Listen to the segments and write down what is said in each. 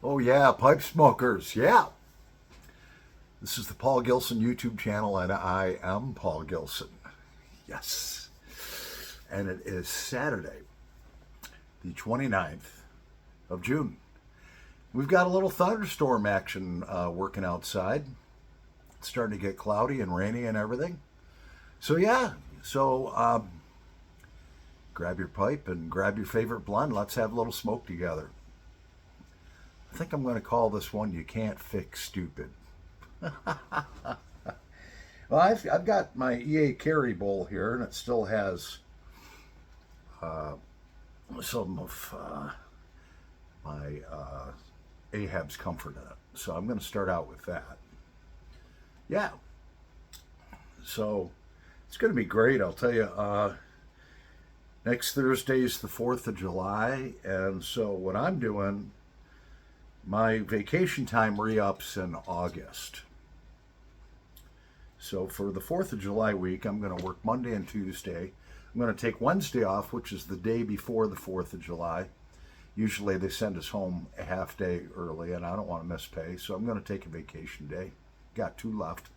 Oh, yeah, pipe smokers. Yeah. This is the Paul Gilson YouTube channel, and I am Paul Gilson. Yes. And it is Saturday, the 29th of June. We've got a little thunderstorm action working outside. It's starting to get cloudy and rainy and everything. So, yeah. So, grab your pipe and grab your favorite blend. Let's have a little smoke together. I think I'm going to call this one You Can't Fix Stupid. Well, I've got my EA Carry bowl here, and it still has some of my Ahab's Comfort in it. So I'm going to start out with that. Yeah. So it's going to be great. I'll tell you, next Thursday is the 4th of July. And so what I'm doing, my vacation time re-ups in August. So for the 4th of July week, I'm going to work Monday and Tuesday. I'm going to take Wednesday off, which is the day before the 4th of July. Usually they send us home a half day early, and I don't want to miss pay, so I'm going to take a vacation day. Got 2 left.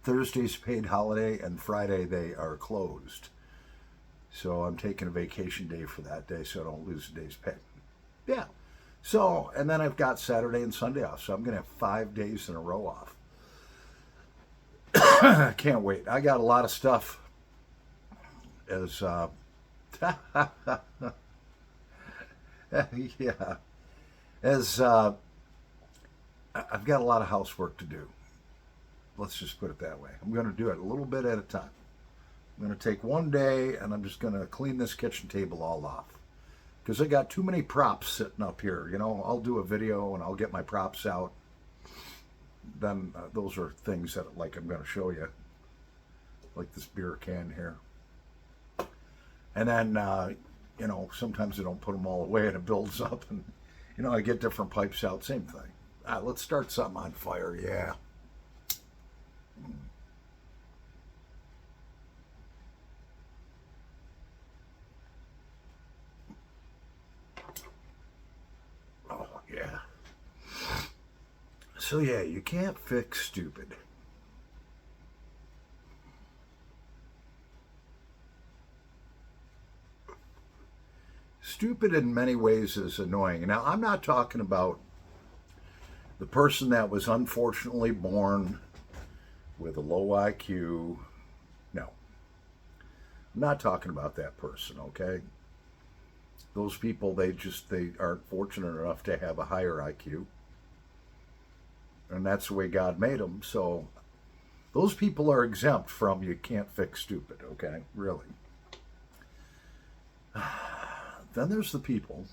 Thursday's paid holiday, and Friday they are closed. So I'm taking a vacation day for that day so I don't lose a day's pay. Yeah. So, and then I've got Saturday and Sunday off, so I'm going to have 5 days in a row off. I can't wait. I got a lot of stuff as yeah, as I've got a lot of housework to do. Let's just put it that way. I'm going to do it a little bit at a time. I'm going to take one day and I'm just going to clean this kitchen table all off because I got too many props sitting up here. You know, I'll do a video and I'll get my props out. Then those are things that like I'm going to show you, like this beer can here. And then, you know, sometimes I don't put them all away and it builds up and, you know, I get different pipes out, same thing. Let's start something on fire, yeah. Oh, yeah. So, yeah, you can't fix stupid. Stupid in many ways is annoying. Now, I'm not talking about the person that was unfortunately born with a low IQ. No, I'm not talking about that person, okay? Those people, they aren't fortunate enough to have a higher IQ. And that's the way God made them. So those people are exempt from you can't fix stupid, okay? Really. Then there's the people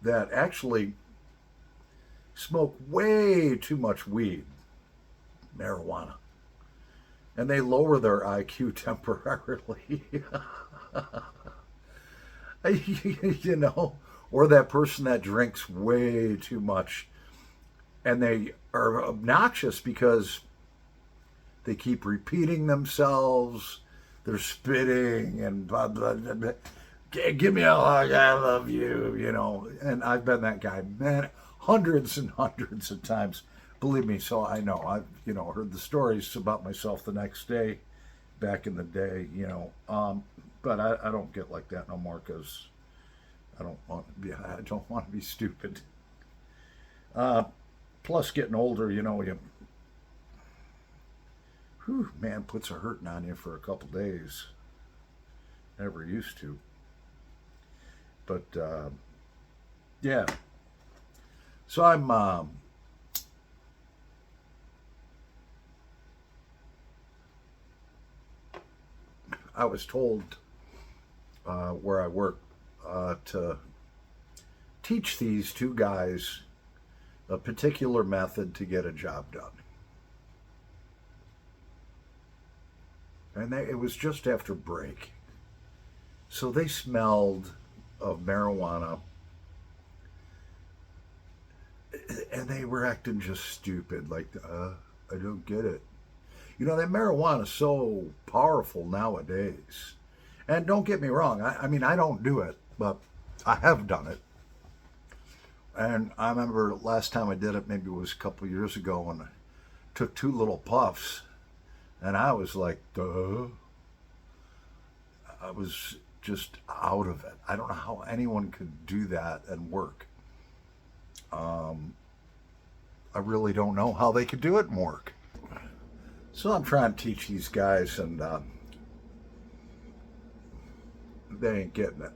that actually smoke way too much weed, marijuana, and they lower their IQ temporarily. You know, or that person that drinks way too much and they are obnoxious because they keep repeating themselves, they're spitting and blah, blah, blah, blah. Give me a hug, I love you, you know. And I've been that guy, man, hundreds and hundreds of times. Believe me, so I know. I've, you know, heard the stories about myself the next day, back in the day, you know. But I don't get like that no more because I don't want to be stupid. Plus, getting older, you know, man, puts a hurting on you for a couple days. Never used to. But yeah, so I was told where I work to teach these 2 guys a particular method to get a job done. And it was just after break. So they smelled of marijuana and they were acting just stupid. Like, I don't get it. You know, that marijuana is so powerful nowadays. And don't get me wrong, I mean, I don't do it, but I have done it. And I remember last time I did it, maybe it was a couple of years ago, when I took 2 little puffs, and I was like, duh. I was just out of it. I don't know how anyone could do that and work. I really don't know how they could do it and work. So I'm trying to teach these guys, and they ain't getting it.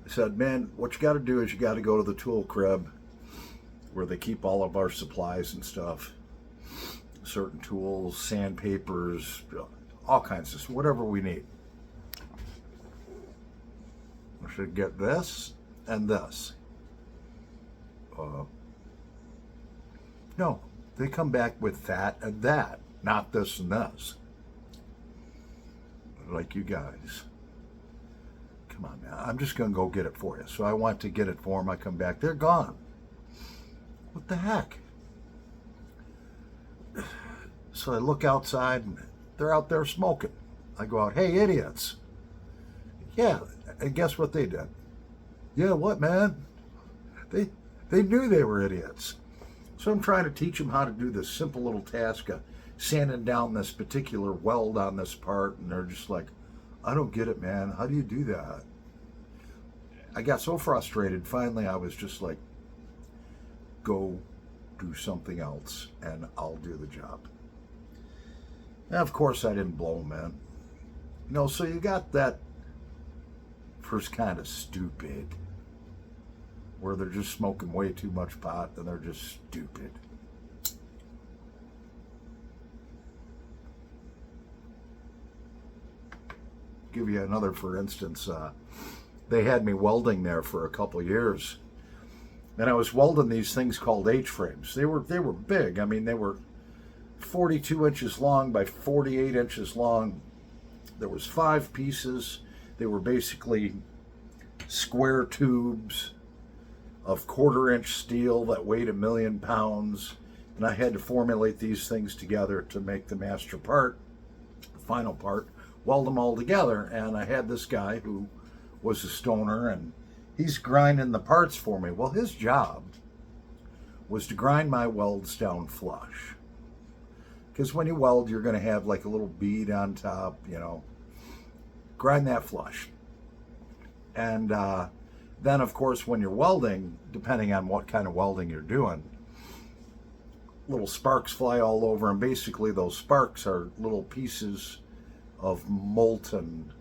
I said, man, what you got to do is you got to go to the tool crib where they keep all of our supplies and stuff. Certain tools, sandpapers, all kinds of stuff, whatever we need. I should get this and this. No, they come back with that and that, not this and this. Like, you guys, come on now, I'm just going to go get it for you. So I went to get it for them. I come back, they're gone. What the heck? So I look outside, and they're out there smoking. I go out, hey, idiots. Yeah, and guess what they did? Yeah, what, man? They knew they were idiots. So I'm trying to teach them how to do this simple little task of sanding down this particular weld on this part, and they're just like, I don't get it, man. How do you do that? I got so frustrated, finally I was just like, go do something else, and I'll do the job. And of course I didn't blow them in. You know, so you got that first kind of stupid, where they're just smoking way too much pot and they're just stupid. Give you another, for instance, they had me welding there for a couple years, and I was welding these things called H-frames. They were big. I mean, they were 42 inches long by 48 inches long. There was 5 pieces. They were basically square tubes of 1/4-inch steel that weighed 1,000,000 pounds, and I had to formulate these things together to make the master part, the final part, weld them all together. And I had this guy who was a stoner, and he's grinding the parts for me. Well, his job was to grind my welds down flush, because when you weld, you're going to have like a little bead on top, you know. Grind that flush. And then, of course, when you're welding, depending on what kind of welding you're doing, little sparks fly all over, and basically those sparks are little pieces of molten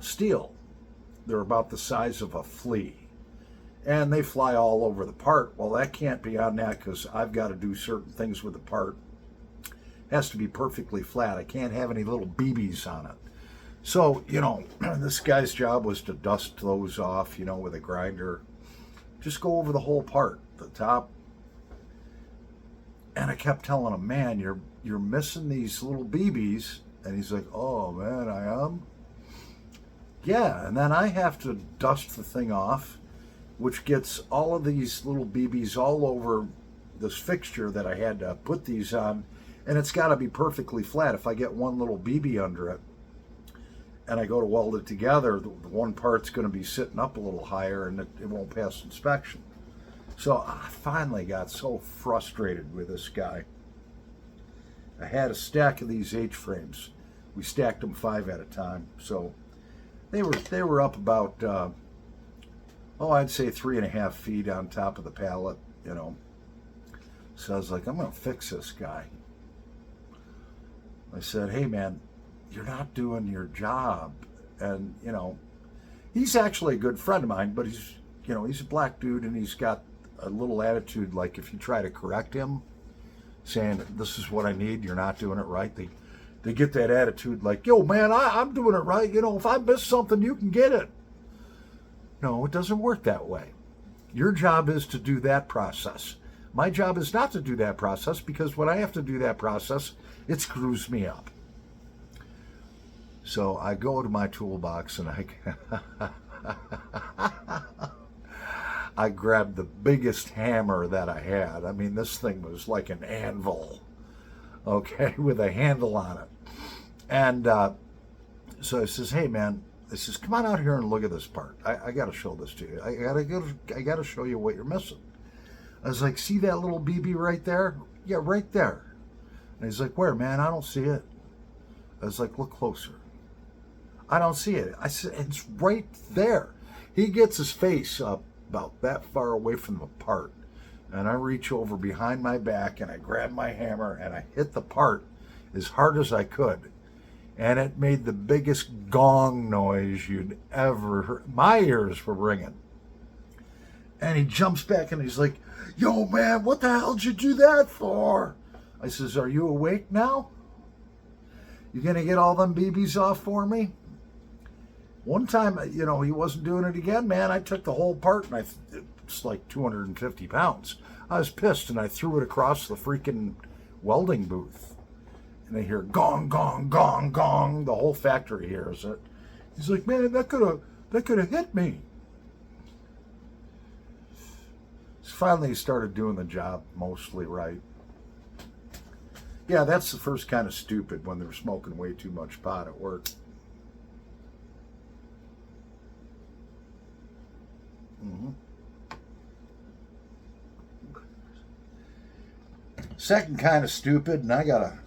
steel. They're about the size of a flea, and they fly all over the part. Well, that can't be on that, because I've got to do certain things with the part. It has to be perfectly flat. I can't have any little BBs on it. So, you know, this guy's job was to dust those off, you know, with a grinder. Just go over the whole part, the top. And I kept telling him, man, you're missing these little BBs. And he's like, oh, man, I am? Yeah, and then I have to dust the thing off, which gets all of these little BBs all over this fixture that I had to put these on. And it's got to be perfectly flat. If I get one little BB under it, and I go to weld it together, the one part's going to be sitting up a little higher, and it won't pass inspection. So I finally got so frustrated with this guy. I had a stack of these H-frames. We stacked them 5 at a time. So they were up about, I'd say 3.5 feet on top of the pallet, you know. So I was like, I'm going to fix this guy. I said, hey, man, you're not doing your job. And, you know, he's actually a good friend of mine, but he's a black dude, and he's got a little attitude, like if you try to correct him, saying, this is what I need, you're not doing it right, they get that attitude like, yo, man, I'm doing it right. You know, if I miss something, you can get it. No, it doesn't work that way. Your job is to do that process. My job is not to do that process, because when I have to do that process, it screws me up. So I go to my toolbox, and I grabbed the biggest hammer that I had. I mean, this thing was like an anvil. okay, with a handle on it. And so I says, hey man, I says, come on out here and look at this part. I got to show this to you. I got to show you what you're missing. I was like, see that little BB right there? Yeah, right there. And he's like, where, man? I don't see it. I was like, look closer. I don't see it. I said, it's right there. He gets his face up about that far away from the part. And I reach over behind my back and I grab my hammer and I hit the part as hard as I could. And it made the biggest gong noise you'd ever heard. My ears were ringing. And he jumps back and he's like, yo, man, what the hell did you do that for? I says, are you awake now? You gonna get all them BBs off for me? One time, he wasn't doing it again, man. I took the whole part and it's like 250 pounds. I was pissed and I threw it across the freaking welding booth. And I hear gong, gong, gong, gong. The whole factory hears it. He's like, man, that could have hit me. So finally he started doing the job mostly right. Yeah, that's the first kind of stupid, when they're smoking way too much pot at work. Mm-hmm. Second kind of stupid, and I gotta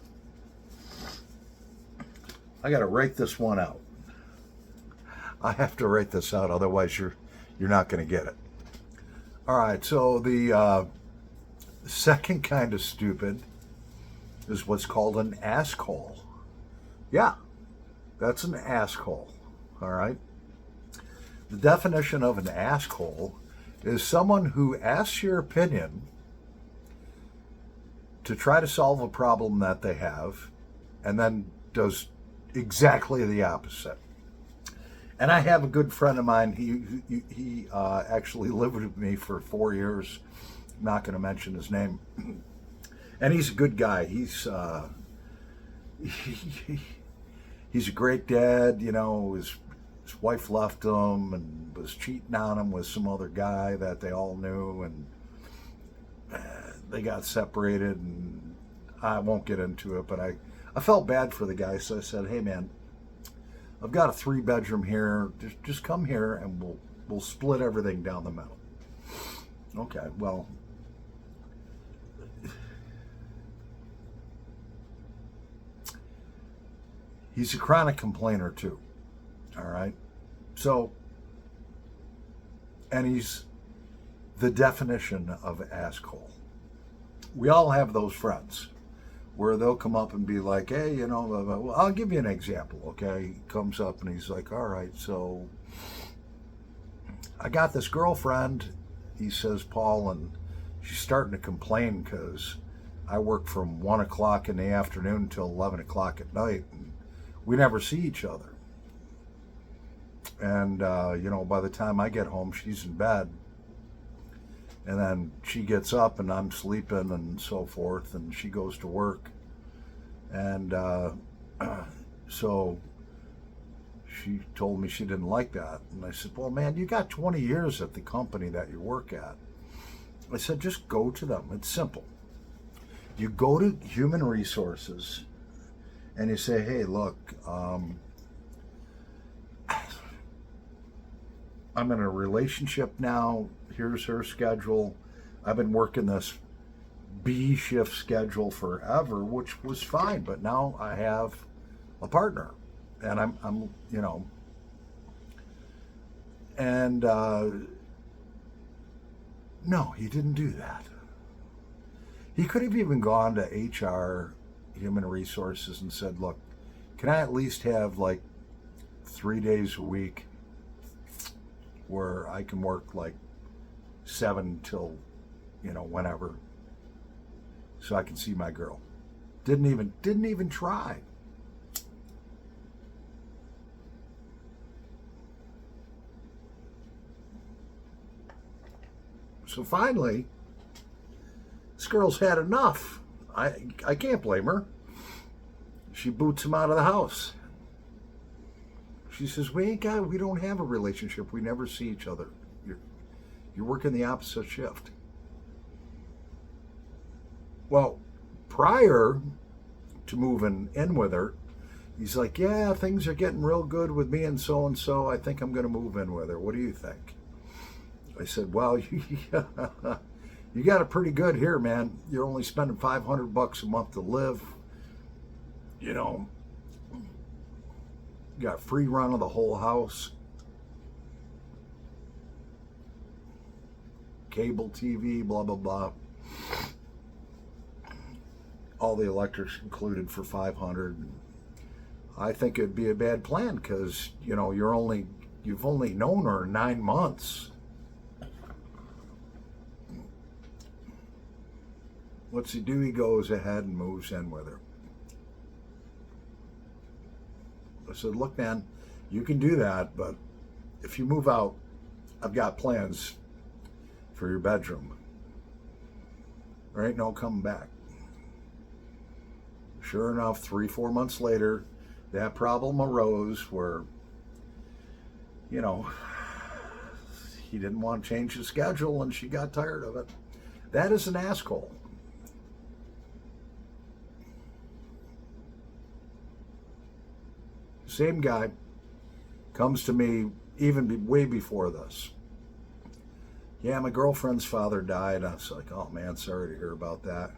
write this one out. I have to write this out, otherwise you're not going to get it. All right, so the second kind of stupid is what's called an asshole. Yeah, that's an asshole. All right. The definition of an asshole is someone who asks your opinion to try to solve a problem that they have, and then does exactly the opposite. And I have a good friend of mine. He actually lived with me for 4 years. I'm not going to mention his name. And he's a good guy. He's a great dad. His wife left him and was cheating on him with some other guy that they all knew, and they got separated. And I won't get into it, but I felt bad for the guy, so I said, hey man, I've got a 3-bedroom here. Just come here and we'll split everything down the middle. Okay, well, he's a chronic complainer too. All right. So, and he's the definition of asshole. We all have those friends where they'll come up and be like, hey, well, I'll give you an example, okay? He comes up and he's like, all right, so I got this girlfriend, he says, Paul, and she's starting to complain because I work from 1 o'clock in the afternoon till 11 o'clock at night, and we never see each other. And, by the time I get home, she's in bed. And then she gets up and I'm sleeping and so forth, and she goes to work. And so she told me she didn't like that. And I said, well, man, you got 20 years at the company that you work at. I said, just go to them. It's simple. You go to human resources and you say, hey, look, I'm in a relationship now. Here's her schedule. I've been working this B shift schedule forever, which was fine, but now I have a partner, and I'm and no, he didn't do that. He could have even gone to HR, human resources, and said, look, can I at least have like 3 days a week where I can work like 7 till, whenever, so I can see my girl. Didn't even try. So finally, this girl's had enough. I can't blame her. She boots him out of the house. She says, we don't have a relationship. We never see each other. You're working the opposite shift. Well, prior to moving in with her. He's like, yeah, things are getting real good with me and so. I think I'm going to move in with her. What do you think? I said, well, you got it pretty good here, man. You're only spending $500 a month to live. You know, you got free run of the whole house. Cable TV, blah, blah, blah. All the electrics included for $500. I think it'd be a bad plan because, you know, you've only known her 9 months. What's he do? He goes ahead and moves in with her. I said, look, man, you can do that, but if you move out, I've got plans for your bedroom. There ain't no coming back. Sure enough, 3-4 months later, that problem arose where, you know, he didn't want to change the schedule and she got tired of it. That is an asshole. Same guy comes to me way before this. Yeah, my girlfriend's father died. I was like, oh man, sorry to hear about that.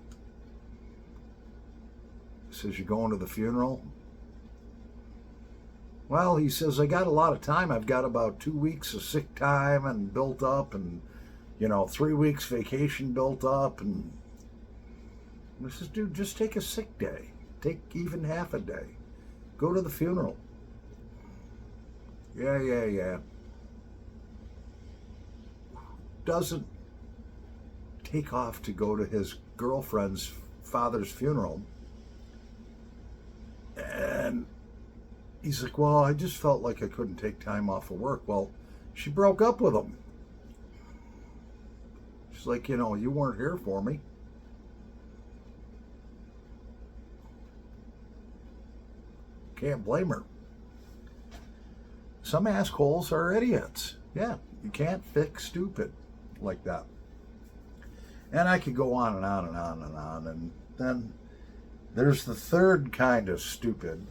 He says, you going to the funeral? Well, he says, I got a lot of time. I've got about 2 weeks of sick time and built up, and, you know, 3 weeks vacation built up. And I says, dude, just take a sick day. Take even half a day. Go to the funeral. Yeah. Doesn't take off to go to his girlfriend's father's funeral. And he's like, well, I just felt like I couldn't take time off of work. Well, she broke up with him. She's like, you know, you weren't here for me. Can't blame her. Some assholes are idiots. Yeah, you can't fix stupid like that. And I could go on and on and on and on. And then there's the third kind of stupid.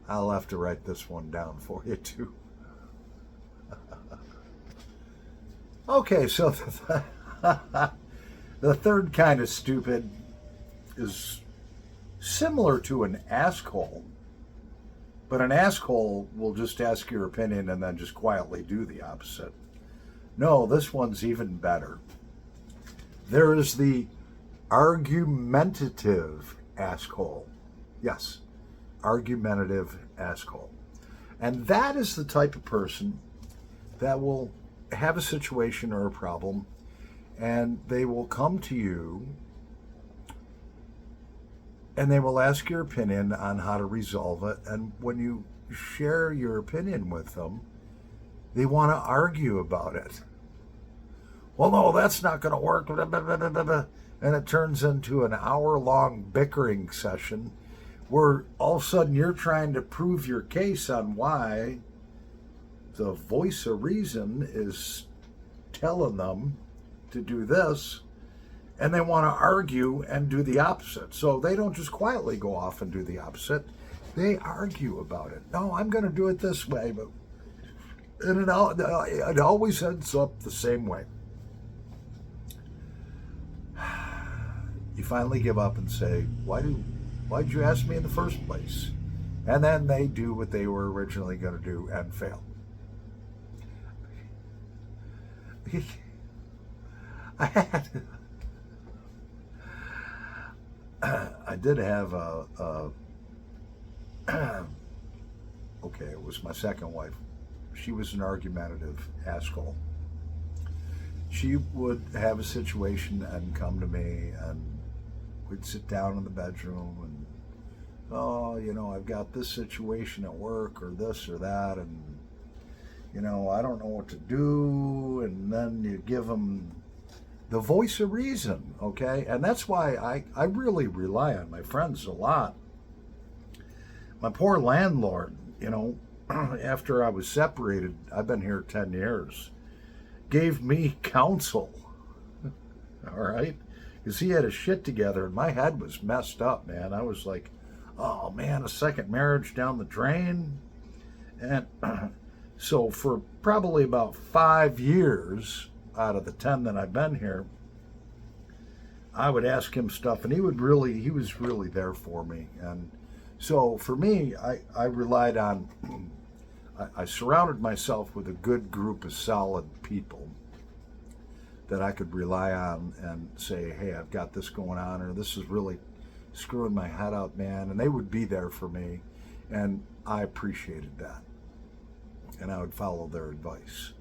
I'll have to write this one down for you too. Okay, so the third kind of stupid is similar to an asshole, but an asshole will just ask your opinion and then just quietly do the opposite. No, this one's even better. There is the argumentative asshole. Yes, argumentative asshole. And that is the type of person that will have a situation or a problem and they will come to you and they will ask your opinion on how to resolve it. And when you share your opinion with them, they want to argue about it. Well, no, that's not going to work. And it turns into an hour-long bickering session where all of a sudden you're trying to prove your case on why the voice of reason is telling them to do this, and they want to argue and do the opposite. So they don't just quietly go off and do the opposite. They argue about it. No, I'm going to do it this way, but and it always ends up the same way. You finally give up and say, why'd you ask me in the first place? And then they do what they were originally going to do and fail. I did have okay, it was my second wife. She was an argumentative asshole. She would have a situation and come to me, and we'd sit down in the bedroom and, oh, you know, I've got this situation at work or this or that, and, you know, I don't know what to do. And then you give them the voice of reason, okay? And that's why I really rely on my friends a lot. My poor landlord, you know, after I was separated, I've been here 10 years, gave me counsel, all right? because he had his shit together and my head was messed up, man. I was like, oh man, a second marriage down the drain. And so for probably about 5 years out of the 10 that I've been here, I would ask him stuff and he was really there for me. And so for me, I relied on, I surrounded myself with a good group of solid people that I could rely on and say, hey, I've got this going on, or this is really screwing my head out, man. And they would be there for me. And I appreciated that. And I would follow their advice,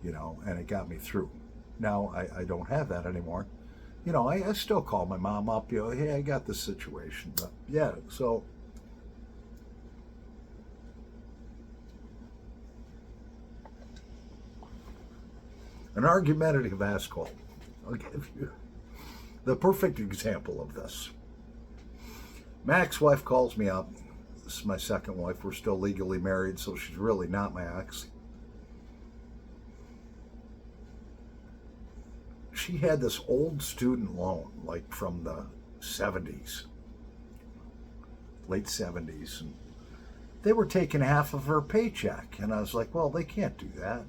and it got me through. Now I don't have that anymore. I still call my mom up, hey, I got this situation. But yeah, so an argumentative asshole. I'll give you the perfect example of this. Mac's wife calls me up. This is my second wife. We're still legally married, so she's really not my ex. She had this old student loan, like from the 70s, late 70s, and they were taking half of her paycheck. And I was like, well, they can't do that.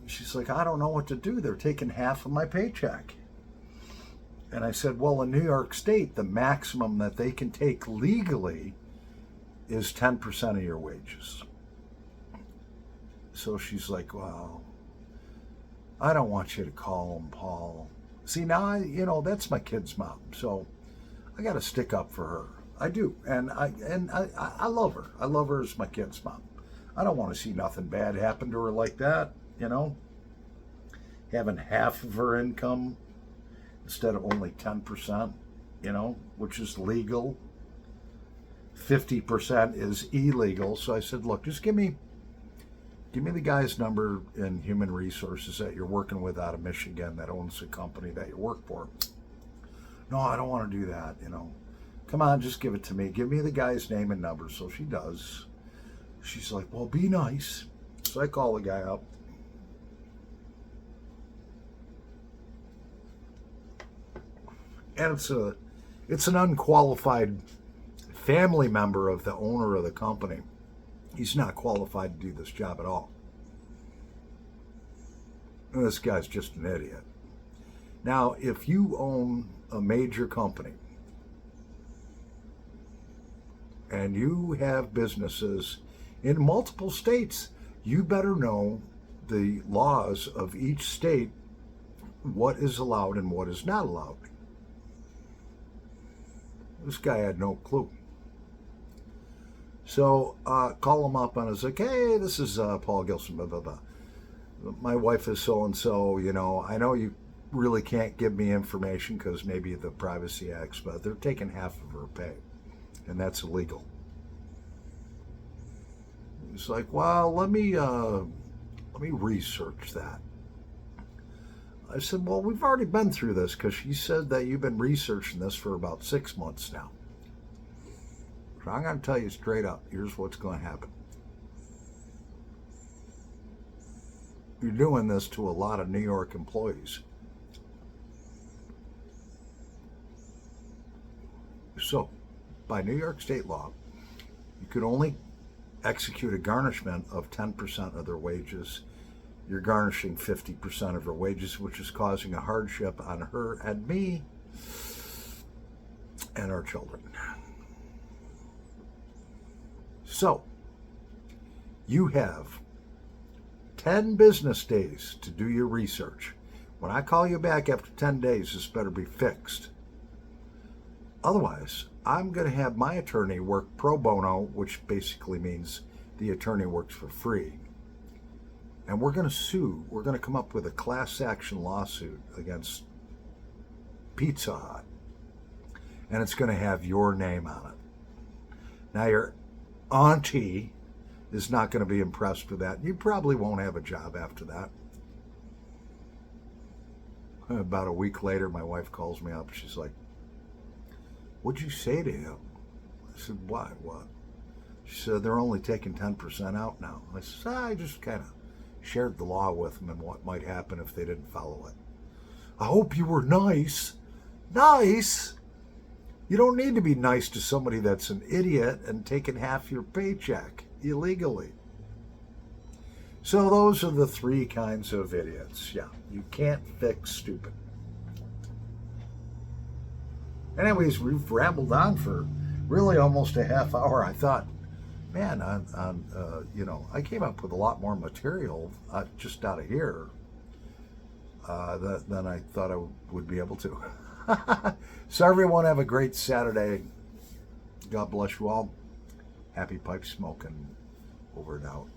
She's like, I don't know what to do. They're taking half of my paycheck. And I said, well, in New York State, the maximum that they can take legally is 10% of your wages. So she's like, well, I don't want you to call them, Paul. See, now, that's my kid's mom. So I got to stick up for her. I do. And I love her. I love her as my kid's mom. I don't want to see nothing bad happen to her like that. Having half of her income instead of only 10%, which is legal. 50% is illegal. So I said, look, just give me the guy's number in human resources that you're working with out of Michigan that owns the company that you work for. No, I don't want to do that, Come on, just give it to me. Give me the guy's name and number. So she does. She's like, well, be nice. So I call the guy up. And it's an unqualified family member of the owner of the company. He's not qualified to do this job at all. And this guy's just an idiot. Now, if you own a major company and you have businesses in multiple states, you better know the laws of each state, what is allowed and what is not allowed. This guy had no clue. So call him up and I was like, hey, this is Paul Gilson, blah, blah, blah. My wife is so-and-so, I know you really can't give me information because maybe the Privacy Acts, but they're taking half of her pay, and that's illegal. He's like, well, let me research that. I said, well, we've already been through this because she said that you've been researching this for about 6 months now. So I'm going to tell you straight up, here's what's going to happen. You're doing this to a lot of New York employees. So, by New York state law, you could only execute a garnishment of 10% of their wages. You're garnishing 50% of her wages, which is causing a hardship on her and me and our children. So, you have 10 business days to do your research. When I call you back after 10 days, this better be fixed. Otherwise, I'm going to have my attorney work pro bono, which basically means the attorney works for free. And we're going to sue. We're going to come up with a class action lawsuit against Pizza Hut. And it's going to have your name on it. Now, your auntie is not going to be impressed with that. You probably won't have a job after that. About a week later, my wife calls me up. She's like, what'd you say to him? I said, why? What? She said, they're only taking 10% out now. I said, I just kind of shared the law with them and what might happen if they didn't follow it. I hope you were nice. Nice? You don't need to be nice to somebody that's an idiot and taking half your paycheck illegally. So those are the three kinds of idiots. Yeah, you can't fix stupid. Anyways, we've rambled on for really almost a half hour. I thought, man, I came up with a lot more material just out of here than I thought I would be able to. So everyone have a great Saturday. God bless you all. Happy pipe smoking. Over and out.